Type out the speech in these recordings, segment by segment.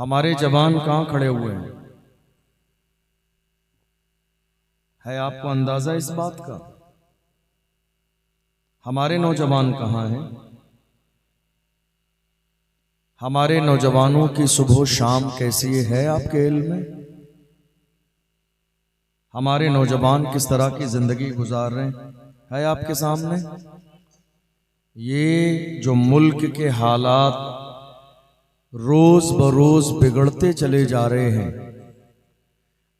हमारे जवान कहाँ खड़े हुए हैं? है आपको अंदाजा इस बात का? हमारे नौजवान कहाँ हैं? हमारे नौजवानों की सुबह शाम कैसी है आपके इल्म में? हमारे नौजवान किस तरह की जिंदगी गुजार रहे हैं है आपके सामने? ये जो मुल्क के हालात रोज बरोज बिगड़ते चले जा रहे हैं,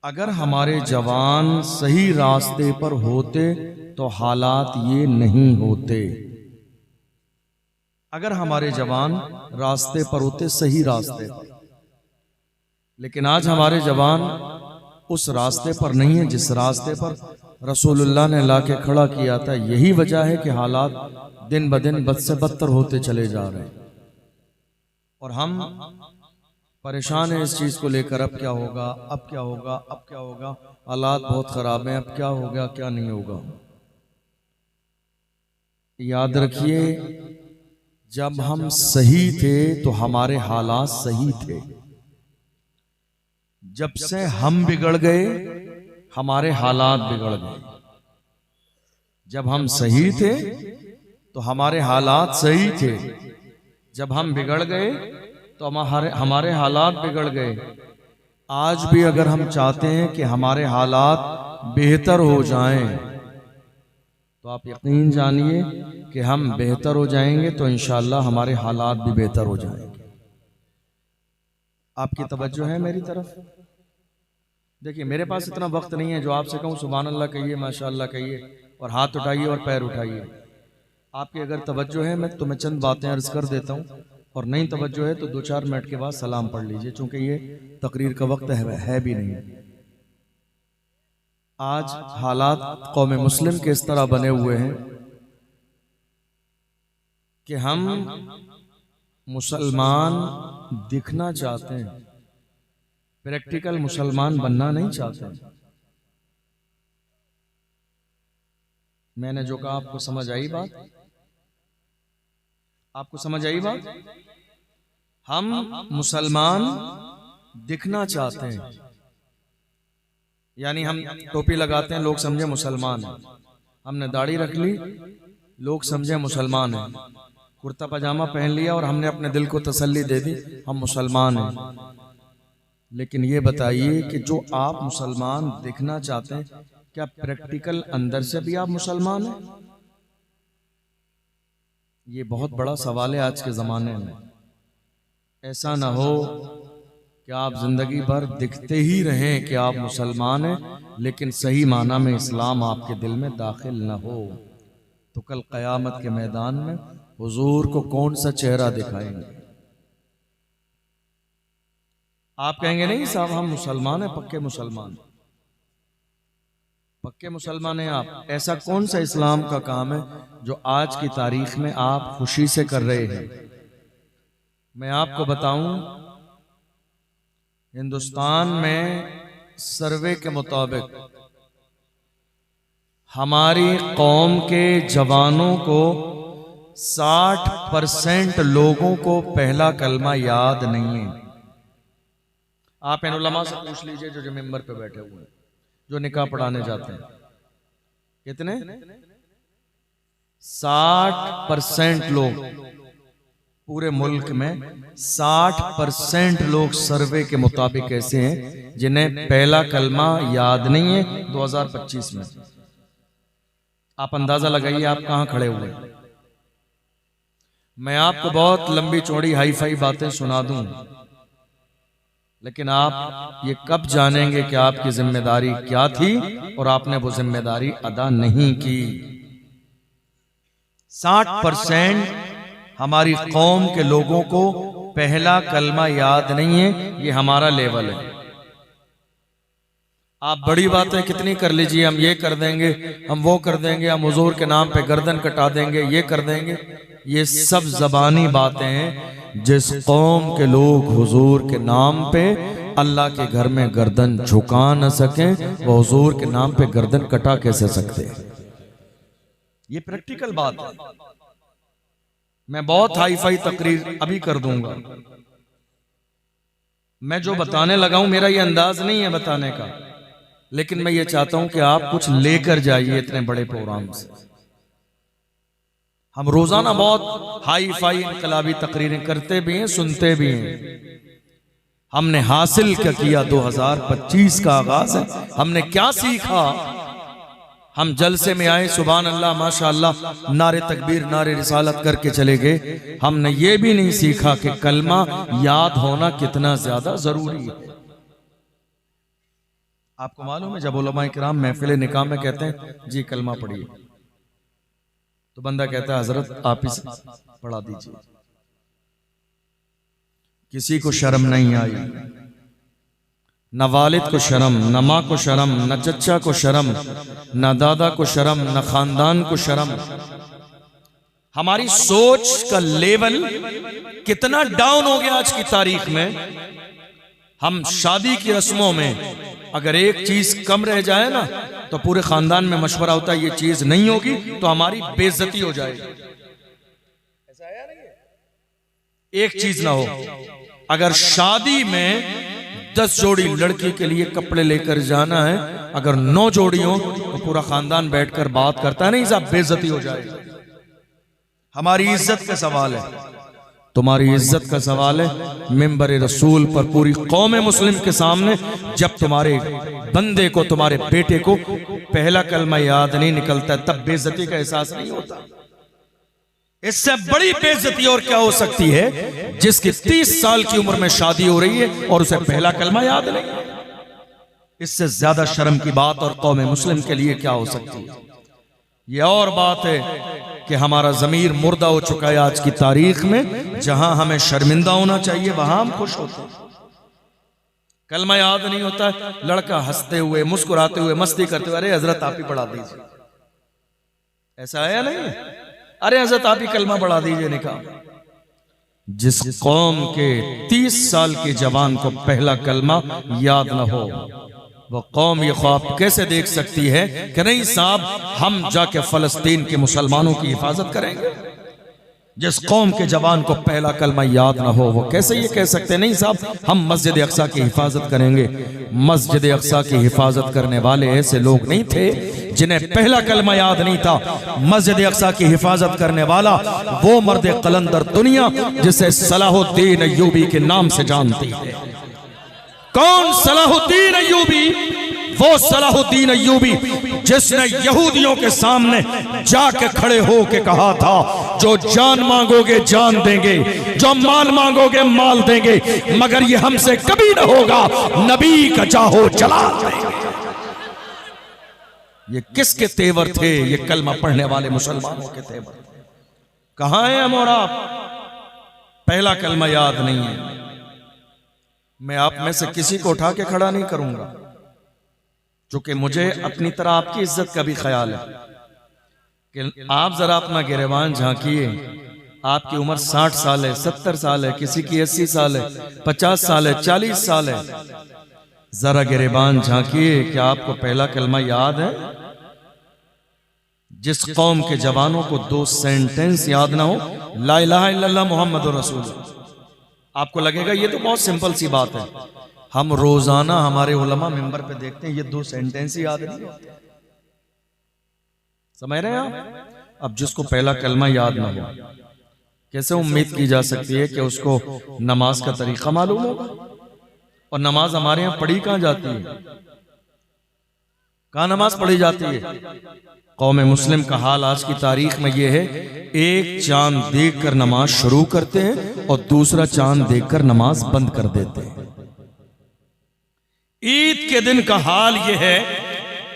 अगर हमारे जवान सही रास्ते पर होते तो हालात ये नहीं होते। अगर हमारे जवान रास्ते पर होते, सही रास्ते पर, लेकिन आज हमारे जवान उस रास्ते पर नहीं है जिस रास्ते पर रसूलुल्लाह ने लाके खड़ा किया था। यही वजह है कि हालात दिन ब दिन बद से बदतर होते चले जा रहे हैं और हम परेशान हैं इस चीज को लेकर। अब क्या होगा, अब क्या होगा, अब क्या होगा, हालात बहुत खराब हैं, अब क्या होगा क्या नहीं होगा। याद रखिए, जब हम सही थे तो हमारे हालात सही थे। जब से हम बिगड़ गए हमारे हालात बिगड़ गए। जब हम सही थे तो हमारे हालात सही थे, जब हम बिगड़ गए तो हमारे हालात बिगड़ गए। आज भी अगर हम चाहते हैं कि हमारे हालात बेहतर हो जाएं, तो आप यकीन जानिए कि हम बेहतर हो जाएंगे तो इंशाअल्लाह हमारे हालात भी बेहतर हो जाएंगे। आपकी तवज्जो है मेरी तरफ? देखिए, मेरे पास इतना वक्त नहीं है जो आपसे कहूँ सुभान अल्लाह कहिए, माशाअल्लाह कहिए और हाथ उठाइए और पैर उठाइए। आपकी अगर तवज्जो है मैं चंद बातें अर्ज कर देता हूँ, और नहीं तवज्जो है तो 2-4 मिनट के बाद सलाम पढ़ लीजिए, चूंकि ये तकरीर का वक्त है भी नहीं। आज हालात कौम मुस्लिम के इस तरह बने हुए हैं कि हम मुसलमान दिखना चाहते हैं, प्रैक्टिकल मुसलमान बनना नहीं चाहते। मैंने जो कहा आपको समझ आई बात? आपको समझ आई बात? हम मुसलमान दिखना चाहते हैं, यानी हम टोपी लगाते हैं, लोग समझे मुसलमान हैं। हमने दाढ़ी रख ली, लोग समझे मुसलमान हैं। कुर्ता पजामा पहन लिया और हमने अपने दिल को तसल्ली दे दी, हम मुसलमान हैं। लेकिन ये बताइए कि जो आप मुसलमान दिखना चाहते हैं, क्या प्रैक्टिकल अंदर से भी आप मुसलमान हैं? ये बहुत बड़ा सवाल है आज के ज़माने में। ऐसा ना हो कि आप जिंदगी भर दिखते ही रहें कि आप मुसलमान हैं, लेकिन सही माना में इस्लाम आपके दिल में दाखिल न हो, तो कल क़यामत के मैदान में हुजूर को कौन सा चेहरा दिखाएंगे? आप कहेंगे नहीं साहब हम मुसलमान हैं, पक्के मुसलमान, पक्के मुसलमान हैं आप। ऐसा कौन सा इस्लाम का काम है जो आज की तारीख में आप खुशी से कर रहे हैं? मैं आपको बताऊं, हिंदुस्तान में सर्वे के मुताबिक हमारी कौम के जवानों को 60% लोगों को पहला कलमा याद नहीं है। आप इन उलमा से पूछ लीजिए जो मिंबर पे बैठे हुए हैं, जो निकाह पढ़ाने जाते हैं, कितने? 60% लोग, पूरे मुल्क में 60% लोग सर्वे के मुताबिक ऐसे हैं जिन्हें पहला कलमा याद नहीं है 2025 में। आप अंदाजा लगाइए आप कहां खड़े हुए। मैं आपको बहुत लंबी चौड़ी हाई फाई बातें सुना दूं, लेकिन आप ये कब जानेंगे कि आपकी जिम्मेदारी क्या थी और आपने वो जिम्मेदारी अदा नहीं की। 60% हमारी कौम के लोगों को पहला कलमा याद नहीं है, ये हमारा लेवल है। आप बड़ी बातें कितनी कर लीजिए, हम ये कर देंगे, हम वो कर देंगे, हम हुजूर के नाम पे गर्दन कटा देंगे, ये कर देंगे, ये सब ज़बानी बातें हैं। जिस कौम के लोग हुजूर के नाम पे अल्लाह के घर में गर्दन झुका न सकें, वो हुजूर के नाम पे गर्दन कटा कैसे सकते हैं? ये प्रैक्टिकल बात है। मैं बहुत हाई फाई तकरीर अभी कर दूंगा, मैं जो बताने लगा हूं मेरा ये अंदाज नहीं है बताने का, लेकिन मैं ये चाहता हूं कि आप कुछ लेकर जाइए इतने बड़े प्रोग्राम से। हम रोजाना बहुत हाई फाई इनकलाबी तकरीरें करते भी हैं, सुनते भी हैं। हमने हासिल क्या किया? 2025 का आगाज है, हमने क्या सीखा? हम जलसे में आए, सुभान अल्लाह माशाअल्लाह, नारे तकबीर नारे रिसालत करके चले गए। हमने ये भी नहीं सीखा कि कलमा याद होना कितना ज्यादा जरूरी है। आपको मालूम है, जब उलमा इकराम महफिल निकाह में कहते हैं जी कलमा पढ़िए, तो बंदा कहता है हजरत आप ही पढ़ा दीजिए। किसी को शर्म नहीं आई, न वालिद को शर्म, न माँ को शर्म, न चचा को शर्म, न दादा को शर्म, न खानदान को शर्म। हमारी सोच का लेवल कितना डाउन हो गया आज की तारीख में। हम शादी की रस्मों में अगर एक चीज कम रह जाए ना, तो पूरे खानदान में मशवरा होता है ये चीज नहीं होगी तो हमारी बेइज्जती हो जाएगी। ऐसा है या नहीं है? एक चीज ना हो, अगर शादी में 10 जोड़ी लड़की के लिए कपड़े लेकर जाना है, अगर 9 जोड़ी हो तो पूरा खानदान बैठकर बात करता है नहीं साहब बेइज्जती हो जाएगी। हमारी इज्जत का सवाल है, तुम्हारी इज्जत का सवाल है। मिंबर रसूल पर पूरी कौम मुस्लिम के सामने जब तुम्हारे बंदे को, तुम्हारे बेटे को पहला कलमा याद नहीं निकलता है, तब बेइज्जती का एहसास नहीं होता। इससे बड़ी बेइज्जती और क्या हो सकती है, जिसकी 30 साल की उम्र में शादी हो रही है और उसे पहला कलमा याद नहीं। इससे ज्यादा शर्म की बात और कौम मुस्लिम के लिए क्या हो सकती है। यह और बात है कि हमारा ज़मीर मुर्दा हो चुका है आज की तारीख में। जहां हमें शर्मिंदा होना चाहिए वहां हम खुश होते हैं। कलमा याद नहीं होता है, लड़का हंसते हुए मुस्कुराते हुए मस्ती करते हुए अरे हजरत आप ही पढ़ा दीजिए, ऐसा है या नहीं? अरे हजरत आप ही कलमा पढ़ा दीजिए निकाह। जिस कौम के 30 साल के जवान को पहला कलमा याद न हो, वो कौम ये ख्वाब कैसे देख सकती है कि नहीं साहब हम जाके फलस्तीन के मुसलमानों की हिफाजत करेंगे। जिस कौम के जवान को पहला कलमा याद ना हो, वो कैसे ये कह सकते नहीं साहब हम मस्जिद अक्सा की हिफाजत करेंगे। मस्जिद अक्सा की हिफाजत करने वाले ऐसे लोग नहीं थे जिन्हें पहला कलमा याद नहीं था। मस्जिद अक्सा की हिफाजत करने वाला वो मर्द कलंदर दुनिया जिसे सलाहुद्दीन अय्यूबी के नाम से जानती है। कौन? सलाहुद्दीन अय्यूबी। वो सलाहुद्दीन अय्यूबी जिसने यहूदियों के सामने जाके खड़े होके कहा था जो जान मांगोगे जान देंगे, जो माल मांगोगे माल देंगे, मगर ये हमसे कभी न होगा, नबी का चाहो जला देंगे। ये किसके तेवर थे? ये कलमा पढ़ने वाले मुसलमानों के तेवर। कहां है हम और आप? पहला कलमा याद नहीं है। मैं आप में से किसी को उठा के खड़ा नहीं करूंगा, क्योंकि मुझे अपनी तरह आपकी इज्जत का भी ख्याल है कि आप जरा अपना गिरेबान झांकिए। आपकी उम्र 60 साल है, 70 साल है, किसी की 80 साल है, 50 साल है, 40 साल है। जरा गिरेबान झांकिए कि आपको पहला कलमा याद है? जिस कौम के जवानों को 2 सेंटेंस याद ना हो, ला इलाहा इल्लल्लाह मुहम्मदुर रसूलुल्लाह, आपको लगेगा ये तो बहुत सिंपल सी बात है। हम रोजाना हमारे उलमा मिंबर पे देखते हैं ये 2 सेंटेंस ही याद नहीं होते। समझ रहे हैं आप? अब जिसको पहला कलमा याद ना हो, कैसे उम्मीद की जा सकती है कि उसको नमाज का तरीका मालूम होगा? और नमाज हमारे यहाँ पढ़ी कहां जाती है? कहां नमाज पढ़ी जाती है? कौम मुस्लिम का हाल आज की तारीख में यह है, एक चांद देखकर नमाज शुरू करते हैं और दूसरा चांद देखकर नमाज बंद कर देते हैं। ईद के दिन का हाल यह है,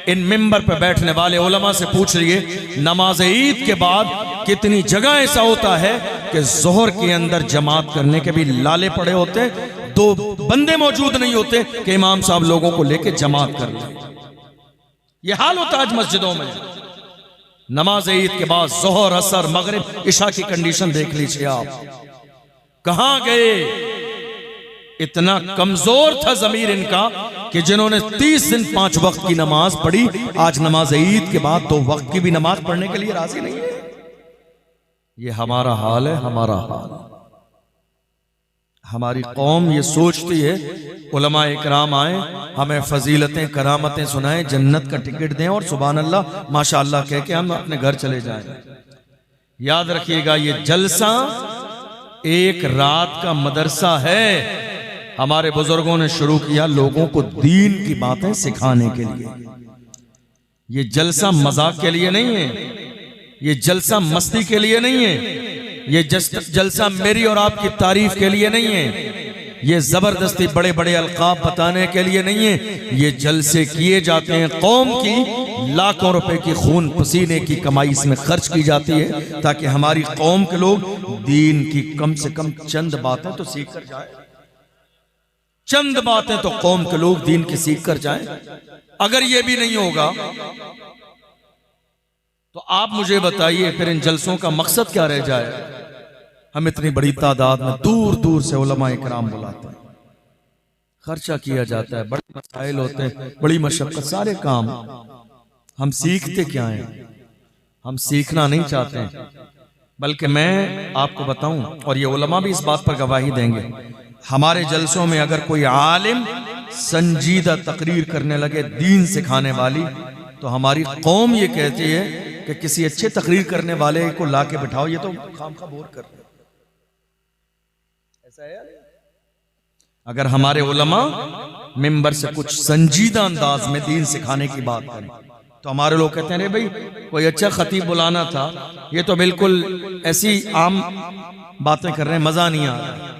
इन मिंबर पर बैठने वाले उलमा से पूछ लिए नमाज ईद के बाद कितनी जगह ऐसा होता है कि जोहर के अंदर जमात करने के भी लाले पड़े होते, 2 बंदे मौजूद नहीं होते कि इमाम साहब लोगों को लेके जमात कर ले। यह हाल होता है आज मस्जिदों में। नमाज ईद के बाद जोहर असर मगरिब इशा की कंडीशन देख लीजिए आप। कहां गए? इतना कमजोर था जमीर इनका कि जिन्होंने 30 दिन 5 वक्त की नमाज पढ़ी, आज नमाज ईद के बाद 2 वक्त की भी नमाज पढ़ने के लिए राजी नहीं है। ये हमारा हाल है, हमारा हाल। हमारी कौम ये सोचती है उलमा इकराम आए, हमें फजीलतें करामतें सुनाएं, जन्नत का टिकट दें और सुभान अल्लाह माशाअल्लाह कह के हम अपने घर चले जाएं। याद रखिएगा, ये जलसा एक रात का मदरसा है। हमारे बुजुर्गों ने शुरू किया लोगों को दीन की बातें सिखाने के लिए। ये जलसा मजाक के लिए नहीं है, ये जलसा मस्ती के लिए नहीं है, ये जलसा मेरी और आपकी तारीफ के लिए नहीं है, ये जबरदस्ती बड़े बड़े अलकाब बताने के लिए नहीं है। ये जलसे किए जाते हैं, कौम की लाखों रुपए की खून पसीने की कमाई इसमें खर्च की जाती है ताकि हमारी कौम के लोग दीन की कम से कम चंद बातें तो सीख कर जाए, चंद बातें तो कौम के लोग दीन की सीख कर जाए। अगर ये भी नहीं होगा तो आप मुझे बताइए फिर इन जलसों का मकसद क्या रह जाए। हम इतनी बड़ी तादाद में दूर दूर से उलमा इकराम बुलाते हैं, खर्चा किया जाता है, बड़े मसाइल होते हैं, बड़ी मशक्कत, सारे काम। हम सीखते क्या हैं? हम सीखना नहीं चाहते हैं। बल्कि मैं आपको बताऊं, और ये उलमा भी इस बात पर गवाही देंगे, हमारे जलसों में अगर कोई आलिम संजीदा तकरीर करने लगे दीन सिखाने वाली, तो हमारी कौम ये कहती है कि किसी अच्छे तकरीर करने वाले को ला के बिठाओ, ये तो खामखा बोर कर रहे। ऐसा है? अगर हमारे उलमा मिंबर से कुछ संजीदा अंदाज में दीन सिखाने की बात करें तो हमारे लोग कहते हैं अरे भाई कोई अच्छा खतीब बुलाना था, ये तो बिल्कुल ऐसी आम बातें कर रहे हैं, मजा नहीं आ रहा।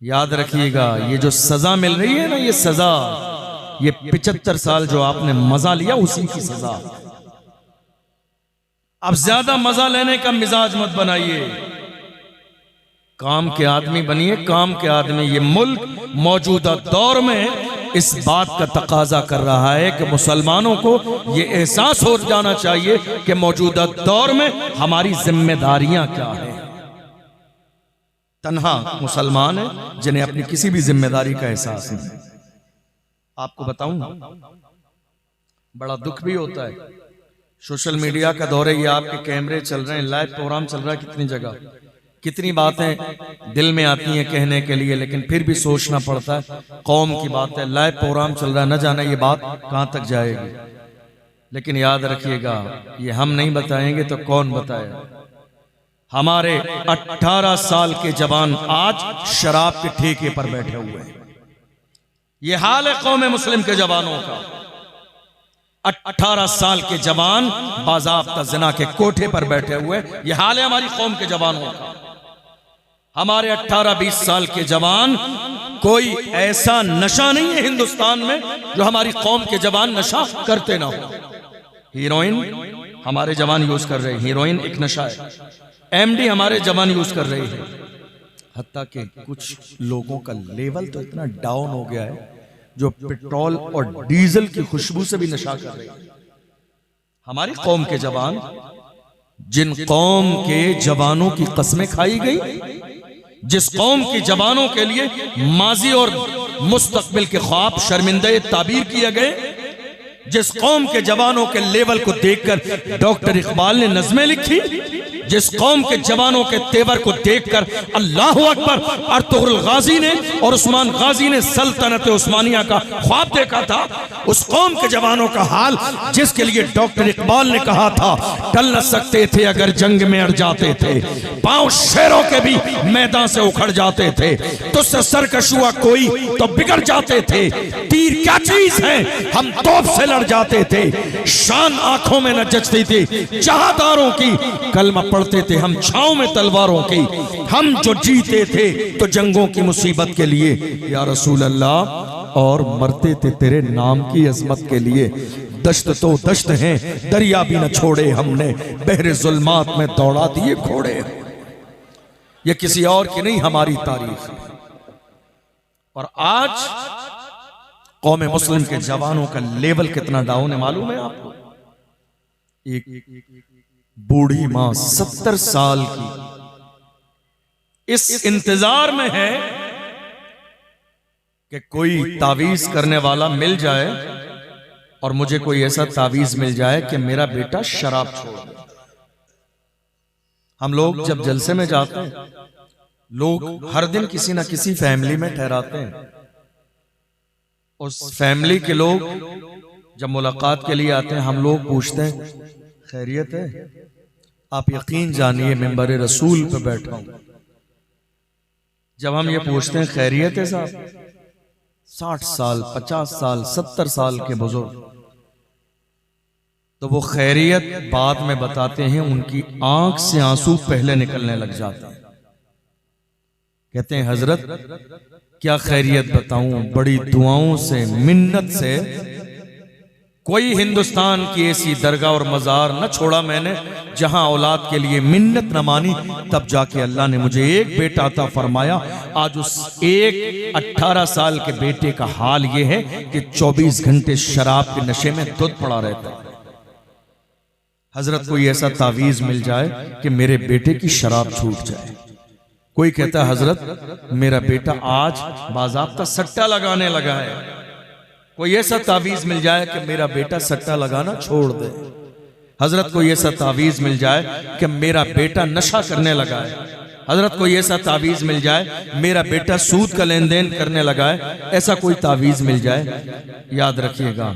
याद रखिएगा, ये जो सजा मिल रही है ना, ये सजा, ये 75 साल जो आपने मजा लिया उसी की सजा। अब ज्यादा मजा लेने का मिजाज मत बनाइए, काम के आदमी बनिए, काम के आदमी। ये मुल्क मौजूदा दौर में इस बात का तकाजा कर रहा है कि मुसलमानों को ये एहसास हो जाना चाहिए कि मौजूदा दौर में हमारी जिम्मेदारियां क्या हैं। तन्हा मुसलमान है जिन्हें अपनी किसी भी जिम्मेदारी का एहसास नहीं। आपको बताऊं, बड़ा दुख भी होता है, सोशल मीडिया का दौर है, ये आपके कैमरे चल रहे हैं, लाइव प्रोग्राम चल रहा है, कितनी जगह कितनी बातें दिल में आती हैं कहने के लिए, लेकिन फिर भी सोचना पड़ता है कौम की बात है, लाइव प्रोग्राम चल रहा है, न जाने ये बात कहां तक जाएगी। लेकिन याद रखिएगा, ये हम नहीं बताएंगे तो कौन बताएगा। हमारे 18 साल के जवान आज शराब के ठेके पर बैठे हुए हैं। ये हाल है कौम मुस्लिम के जवानों का। 18 साल के जवान बाज़ाब्ता ज़िना के कोठे पर बैठे हुए, ये हाल है हमारी कौम के जवानों का। हमारे 18-20 साल के जवान, कोई ऐसा नशा नहीं है हिंदुस्तान में जो हमारी कौम के जवान नशा करते ना हो। हीरोइन हमारे जवान यूज कर रहे हैं, हीरोइन एक नशा है। एमडी हमारे जवान यूज कर रहे हैं। हत्ता कि कुछ लोगों का लेवल तो इतना डाउन हो गया है जो पेट्रोल और डीजल की खुशबू से भी नशा कर रहे हैं। हमारी कौम के जवान, जिन कौम के जवानों की कस्में खाई गई, जिस कौम के जवानों के लिए माजी और मुस्तकबिल के ख्वाब शर्मिंदे ताबीर किए गए, जिस कौम के जवानों के लेवल को देखकर डॉक्टर इकबाल ने नज़में लिखी, जिस कौम के जवानों के तेवर को देखकर अल्लाह अकबर अर्तुगरुल गाजी ने और उस्मान गाजी ने सल्तनत उस्मानिया का ख्वाब देखा था, उस कौम के जवानों का हाल जिसके लिए डॉक्टर इकबाल ने कहा था टल न सकते थे अगर जंग में अड़ जाते थे, पांव शेरों के भी मैदान से उखड़ जाते थे, तुझसे सरकश हुआ कोई तो बिगड़ जाते थे, तीर क्या चीज है हम तोप से लड़ जाते थे, शान आंखों में न जचती थी जहादारों की, कलमा पढ़ते थे हम छांव में तलवारों की, हम जो जीते थे तो जंगों की मुसीबत के लिए या रसूल अल्लाह, और मरते थे तेरे नाम की अजमत के लिए। दश्त तो दश्त हैं, दरिया भी न छोड़े हमने, बहरे जुल्मात में दौड़ा दिए घोड़े। ये किसी और की नहीं, हमारी तारीख। और आज कौम मुस्लिम के जवानों का लेवल कितना डाउन है मालूम है आपको? एक बूढ़ी मां 70 साल की इस इंतजार में है कि कोई तावीज करने वाला मिल जाए और मुझे कोई ऐसा तावीज मिल जाए कि मेरा बेटा शराब छोड़ दे। हम लोग जब जलसे में जाते हैं लोग हर दिन किसी ना किसी फैमिली में ठहराते हैं। उस फैमिली के लोग जब मुलाकात के लिए आते हैं, हम लोग पूछते हैं खैरियत है? आप यकीन जानिए मिंबर रसूल पे बैठा हूं, जब हम ये पूछते हैं खैरियत है साहब, 60 साल 50 साल 70 साल के बुजुर्ग, तो वो खैरियत बाद में बताते हैं, उनकी आंख से आंसू पहले निकलने लग जाते हैं। कहते हैं हजरत क्या खैरियत बताऊं, बड़ी दुआओं से मिन्नत से कोई हिंदुस्तान की ऐसी दरगाह और मजार न छोड़ा मैंने जहां औलाद के लिए मिन्नत न मानी, तब जाके अल्लाह ने मुझे एक बेटा अता फरमाया। आज उस एक 18 साल के बेटे का हाल यह है कि 24 घंटे शराब के नशे में धुत पड़ा रहता है। हजरत कोई ऐसा तावीज मिल जाए कि मेरे बेटे की शराब छूट जाए। कोई कहता है हजरत मेरा बेटा आज बाज़ाब्ता सट्टा लगाने लगा है। कोई ऐसा तावीज मिल जाए कि मेरा बेटा सट्टा लगाना छोड़ दे। हजरत कोई ऐसा तावीज मिल जाए कि मेरा बेटा नशा करने लगा है। हजरत कोई ऐसा तावीज मिल जाए मेरा बेटा सूद का लेन देन करने लगा है। ऐसा कोई तावीज मिल जाए, याद रखिएगा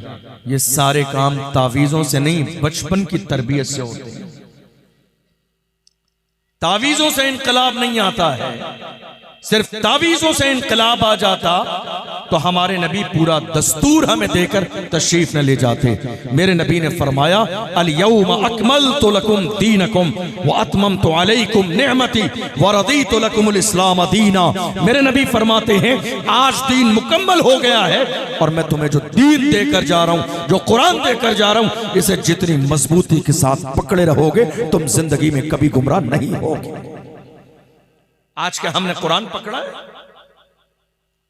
ये सारे काम तावीजों से नहीं, बचपन की तरबियत से होते हैं। तावीजों से इनकलाब नहीं आता है, सिर्फ तावीजों से इनकलाब आ जाता तो हमारे नबी पूरा दस्तूर हमें देकर तशरीफ न ले जाते। मेरे नबी ने फरमाया अल यौम अकमलतु लकुम दीनकुम व अतममतु अलैकुम निअमती व रदीतु लकुमुल इस्लाम दीना। मेरे नबी फरमाते हैं आज दीन मुकम्मल हो गया है और मैं तुम्हें जो दीन देकर जा रहा हूं, जो कुरान देकर जा रहा हूं, इसे जितनी मजबूती के साथ पकड़े रहोगे तुम जिंदगी में कभी गुमराह नहीं होगे। आज क्या हमने कुरान पकड़ा है?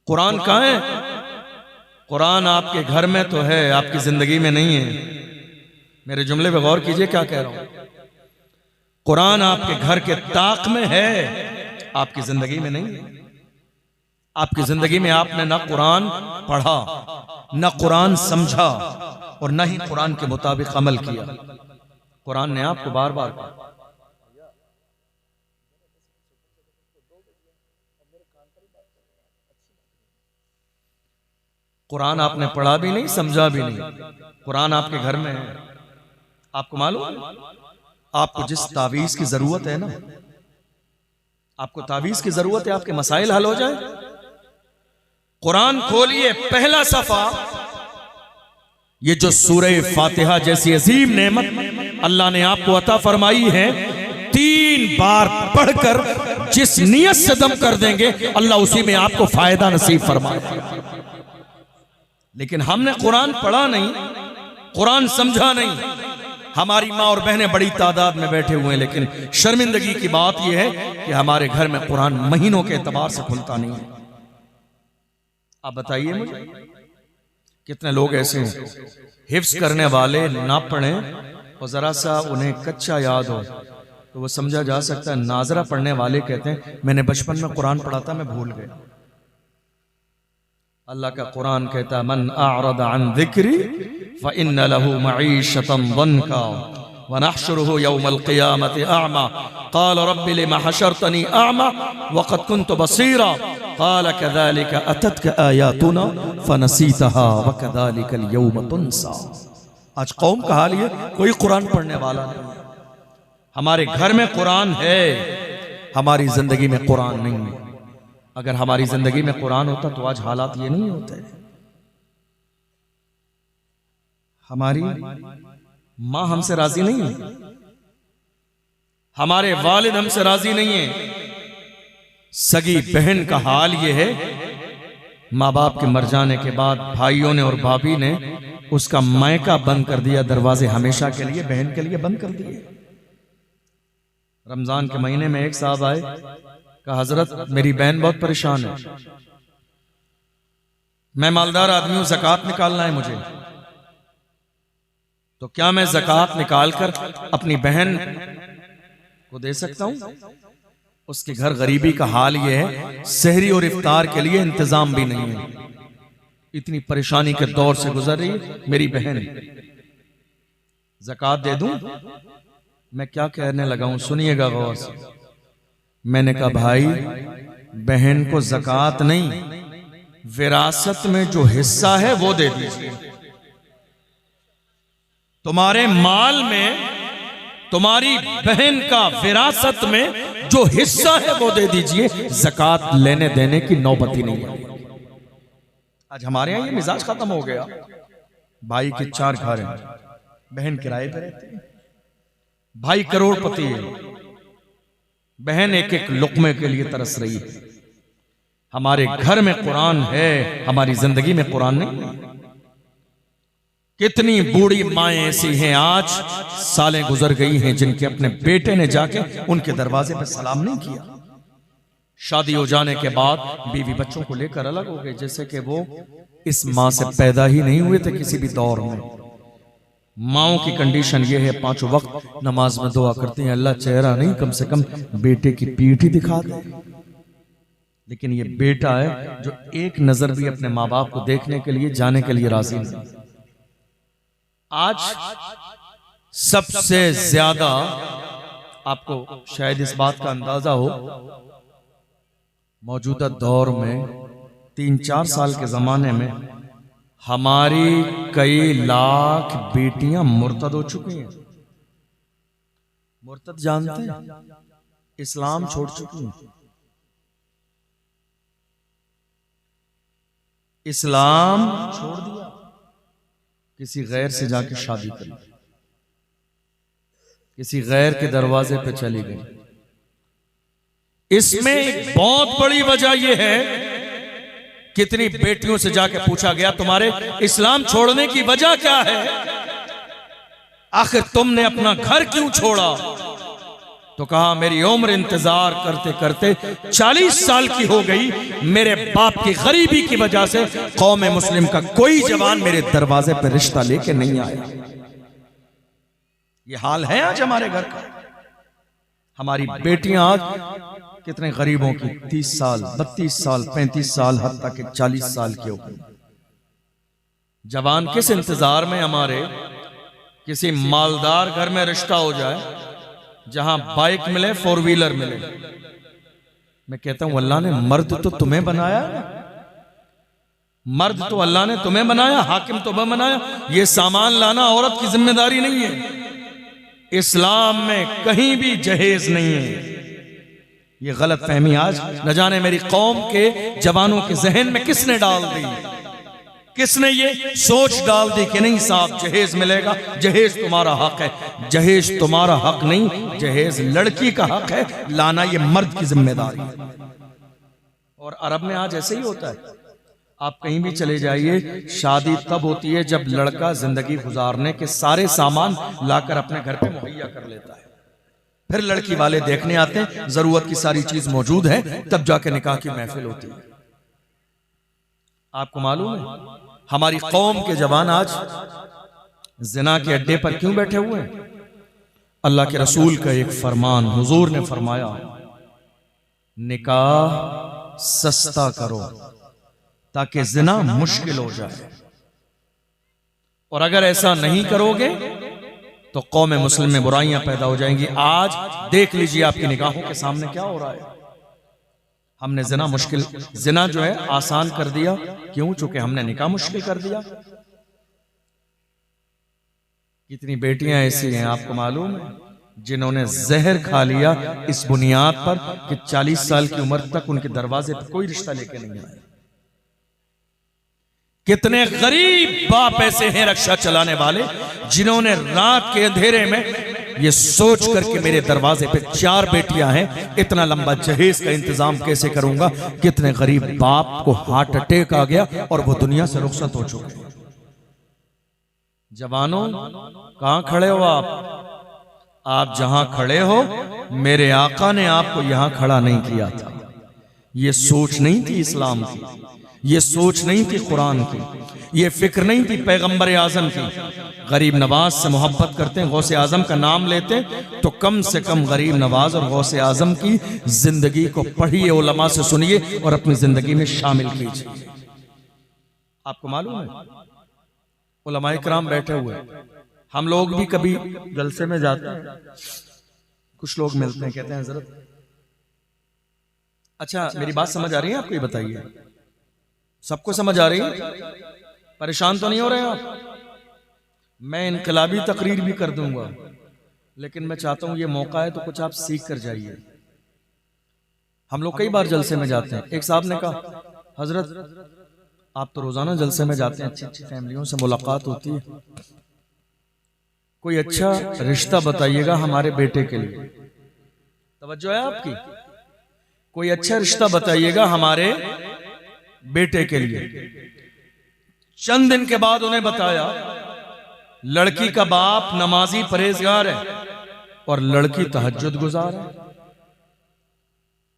कुरान कहां है? कुरान आपके घर में तो है, आपकी जिंदगी में नहीं है। मेरे जुमले पे गौर कीजिए क्या कह रहा हूं। कुरान आपके घर के ताक में है, आपकी जिंदगी में नहीं है। आपकी जिंदगी में आपने ना कुरान पढ़ा, ना कुरान समझा और ना ही कुरान के मुताबिक अमल किया। कुरान ने आपको बार बार कहा, कुरान आपने पढ़ा भी नहीं, समझा भी नहीं। कुरान आपके घर में है। आपको मालूम है आपको जिस तावीज की जरूरत है ना, आपको तावीज की जरूरत है आपके मसाइल हल हो जाए, कुरान खोलिए पहला सफा, ये जो सूरह फातिहा जैसी अजीम नेमत अल्लाह ने आपको अता फरमाई है, 3 बार पढ़कर जिस नियत से दम कर देंगे अल्लाह उसी में आपको फायदा नसीब फरमाए। लेकिन हमने कुरान पढ़ा नहीं, कुरान समझा नहीं। हमारी माँ और बहनें बड़ी तादाद में बैठे हुए हैं, लेकिन शर्मिंदगी की बात यह है कि हमारे घर में कुरान महीनों के एतबार से खुलता नहीं है। आप बताइए मुझे कितने लोग ऐसे हैं हिफ्ज करने वाले ना पढ़े और जरा सा उन्हें कच्चा याद हो तो वो समझा जा सकता है। नाजरा पढ़ने वाले कहते हैं मैंने बचपन में कुरान पढ़ा था, मैं भूल गया। अल्लाह का कुरान कहता है मन अअरद अन ज़िक्री फ़इन्न लहू मईशतन दन्का व नहशुरुहु यौमल क़ियामति अअमा क़ाल रब्बि लिमा हशरतनी अअमा व क़द कुन्तु बसीरा क़ाल कज़ालिक अततक आयातुना फ़नसीतहा व कज़ालिकल यौम तुनसा। आज कौम का हाल ये, कोई कुरान पढ़ने वाला नहीं। हमारे घर में कुरान है, हमारी जिंदगी में कुरान नहीं है। अगर हमारी जिंदगी में कुरान होता तो आज हालात ये नहीं होते। हमारी मां हमसे राजी नहीं है, हमारे वालिद हमसे राजी नहीं है। सगी बहन का हाल ये है, माँ बाप के मर जाने के बाद भाइयों ने और भाभी ने उसका मायका बंद कर दिया, दरवाजे हमेशा के लिए बहन के लिए बंद कर दिए। रमजान के महीने में एक साहब आए, कहा हजरत मेरी बहन बहुत परेशान है, मैं मालदार आदमी हूं, ज़कात निकालना है मुझे, तो क्या मैं ज़कात निकालकर अपनी बहन को दे सकता हूं? उसके घर गरीबी का हाल यह है सहरी और इफ्तार के लिए इंतजाम भी नहीं है, इतनी परेशानी के दौर से गुजर रही है मेरी बहन। ज़कात दे दूं? मैं क्या कहने लगा हूं, सुनिएगा गौर से। मैंने कहा भाई, बहन को ज़कात नहीं, विरासत में जो हिस्सा है वो दे दीजिए। तुम्हारे माल में तुम्हारी बहन का विरासत में जो हिस्सा है वो दे दीजिए, ज़कात लेने देने की नौबत ही नहीं है। आज हमारे यहां ये मिजाज खत्म हो गया। भाई के 4 घर हैं, बहन किराए पे रहती है, भाई करोड़पति है, बहन एक एक लुक्मे के लिए तरस रही है। हमारे घर में कुरान है, हमारी जिंदगी में कुरान नहीं है। कितनी बूढ़ी माएं ऐसी हैं, आज सालें गुजर गई हैं, जिनके अपने बेटे ने जाके उनके दरवाजे पर सलाम नहीं किया। शादी हो जाने के बाद बीवी बच्चों को लेकर अलग हो गए, जैसे कि वो इस माँ से पैदा ही नहीं हुए थे किसी भी दौर में। माओं की कंडीशन ये है, 5 वक्त नमाज में दुआ करती हैं, अल्लाह चेहरा नहीं कम से कम बेटे की पीठ ही दिखा दे। लेकिन ये बेटा है जो एक नजर भी अपने माँ बाप को देखने के लिए, जाने के लिए राजी नहीं। आज सबसे ज्यादा आपको शायद इस बात का अंदाजा हो, मौजूदा दौर में 3-4 साल के जमाने में हमारी कई लाख बेटियां मुर्तद हो चुकी हैं। मुर्तद जानते हैं? इस्लाम छोड़ चुकी हैं। इस्लाम छोड़ दिया, किसी गैर से जाके शादी कर ली, किसी गैर के दरवाजे पे चली गई। इसमें एक बहुत बड़ी वजह यह है, कितनी बेटियों से जाके पूछा गया तुम्हारे इस्लाम छोड़ने की वजह क्या है, आखिर तुमने अपना घर क्यों छोड़ा? तो कहा मेरी उम्र इंतजार करते करते 40 साल की हो गई, मेरे बाप की गरीबी की वजह से कौम मुस्लिम का कोई जवान मेरे दरवाजे पर रिश्ता लेके नहीं आया। ये हाल है आज हमारे घर का। हमारी बेटियां आज कितने गरीबों की 30 साल 32 साल 35 साल हत्ता के 40 साल की हो गई। जवान किस इंतजार में हमारे किसी मालदार घर में रिश्ता हो जाए, जहां बाइक मिले, 4 व्हीलर मिले। मैं कहता हूं अल्लाह ने मर्द तो तुम्हें बनाया, मर्द तो अल्लाह ने तुम्हें बनाया, हाकिम तुम्हें बनाया, ये सामान लाना औरत की जिम्मेदारी नहीं है। इस्लाम में कहीं भी जहेज नहीं है। ये गलत फहमी आज न जाने मेरी कौम के जवानों के जहन में किसने डाल दी, किसने ये सोच डाल दी कि नहीं साहब जहेज मिलेगा, जहेज तुम्हारा हक है। जहेज तुम्हारा हक नहीं, जहेज लड़की का हक है, लाना ये मर्द की जिम्मेदारी है। और अरब में आज ऐसे ही होता है। आप कहीं भी चले जाइए, शादी तब होती है जब लड़का जिंदगी गुजारने के सारे सामान लाकर अपने घर पे मुहैया कर लेता है, फिर लड़की वाले देखने आते हैं, जरूरत की सारी चीज मौजूद है, तब जाके निकाह की महफिल होती है। आपको मालूम है हमारी कौम के जवान आज जिना के अड्डे पर क्यों बैठे हुए हैं? अल्लाह के रसूल का एक फरमान, हुजूर ने फरमाया निकाह सस्ता करो ताकि जिना मुश्किल हो जाए, और अगर ऐसा नहीं करोगे तो कौम मुस्लिम में बुराइयां पैदा हो जाएंगी। आज देख लीजिए आपकी निगाहों के सामने क्या हो रहा है। हमने जिना मुश्किल, जिना जो है आसान कर दिया, क्यों? चूंकि हमने निकाह मुश्किल कर दिया। कितनी बेटियां ऐसी हैं आपको मालूम है जिन्होंने जहर खा लिया इस बुनियाद पर कि 40 साल की उम्र तक उनके दरवाजे पर कोई रिश्ता लेके नहीं आया। कितने गरीब बाप ऐसे हैं रक्षा चलाने वाले जिन्होंने रात के अंधेरे में ये सोच करके मेरे दरवाजे पे 4 बेटियां हैं, इतना लंबा जहेज का इंतजाम कैसे करूंगा। कितने गरीब बाप को हार्ट अटैक आ गया और वो दुनिया से रुखसत हो चुके। जवानों कहां खड़े हो आप जहां खड़े हो मेरे आका ने आपको यहां खड़ा नहीं किया था। ये सोच नहीं थी इस्लाम की, ये सोच नहीं थी कुरान की, ये फिक्र नहीं थी पैगंबर आजम की। गरीब नवाज से मोहब्बत करते हैं, गौसे आजम का नाम लेते हैं, तो कम से कम गरीब नवाज और गौसे आजम की जिंदगी को पढ़िए, उलमा से सुनिए और अपनी जिंदगी में शामिल कीजिए। आपको मालूम है उलमा इकराम बैठे हुए, हम लोग भी कभी जलसे में जाते हैं, कुछ लोग मिलते हैं, कहते हैं हजरत अच्छा, मेरी बात समझ आ रही है आपको? ये बताइए, सबको समझ आ रही है? परेशान तो नहीं हो रहे आप? मैं इनकलाबी तकरीर भी कर दूंगा, लेकिन मैं चाहता हूं ये मौका है तो कुछ आप सीख कर जाइए। हम लोग कई बार जलसे में जाते हैं। एक साहब ने कहा, हजरत आप तो रोजाना जलसे में जाते हैं, अच्छी अच्छी फैमिलियों से मुलाकात होती है, कोई अच्छा रिश्ता बताइएगा हमारे बेटे के लिए। तवज्जो है आपकी? कोई अच्छा रिश्ता बताइएगा हमारे बेटे के लिए। चंद दिन के बाद उन्हें बताया, लड़की का बाप नमाजी परहेजगार है और लड़की तहज्जुद गुजार है।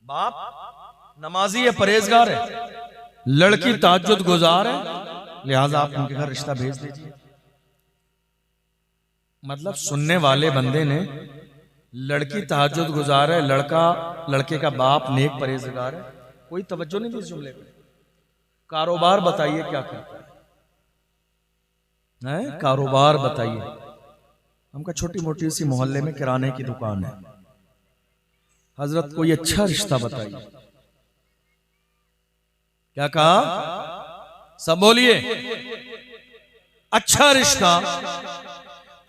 बाप नमाजी है, परहेजगार है, लड़की तहज्जुद गुजार है, लिहाजा आप उनके घर रिश्ता भेज दीजिए। मतलब सुनने वाले बंदे ने लड़की तहज्जुद गुजार है, लड़के का बाप नेक परहेजगार है, कोई तवज्जो नहीं दी इस जुमले पे। कारोबार बताइए क्या करता है? कारोबार बताइए। हमका छोटी मोटी सी मोहल्ले में किराने की दुकान है, हजरत कोई अच्छा रिश्ता बताइए। क्या कहा? सब बोलिए। अच्छा रिश्ता।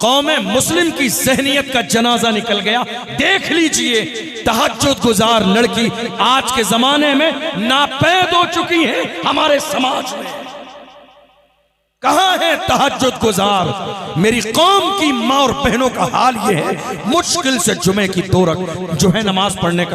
कौमे मुस्लिम की ज़हनियत का जनाजा निकल गया। देख लीजिए, तहज्जुद गुजार लड़की आज के जमाने में नापैद हो चुकी है हमारे समाज में। कहां है तहज्जुद गुजार? मेरी कौम की मां और बहनों का हाल यह है, मुश्किल से जुमे की 2 रकात जो है नमाज पढ़ने का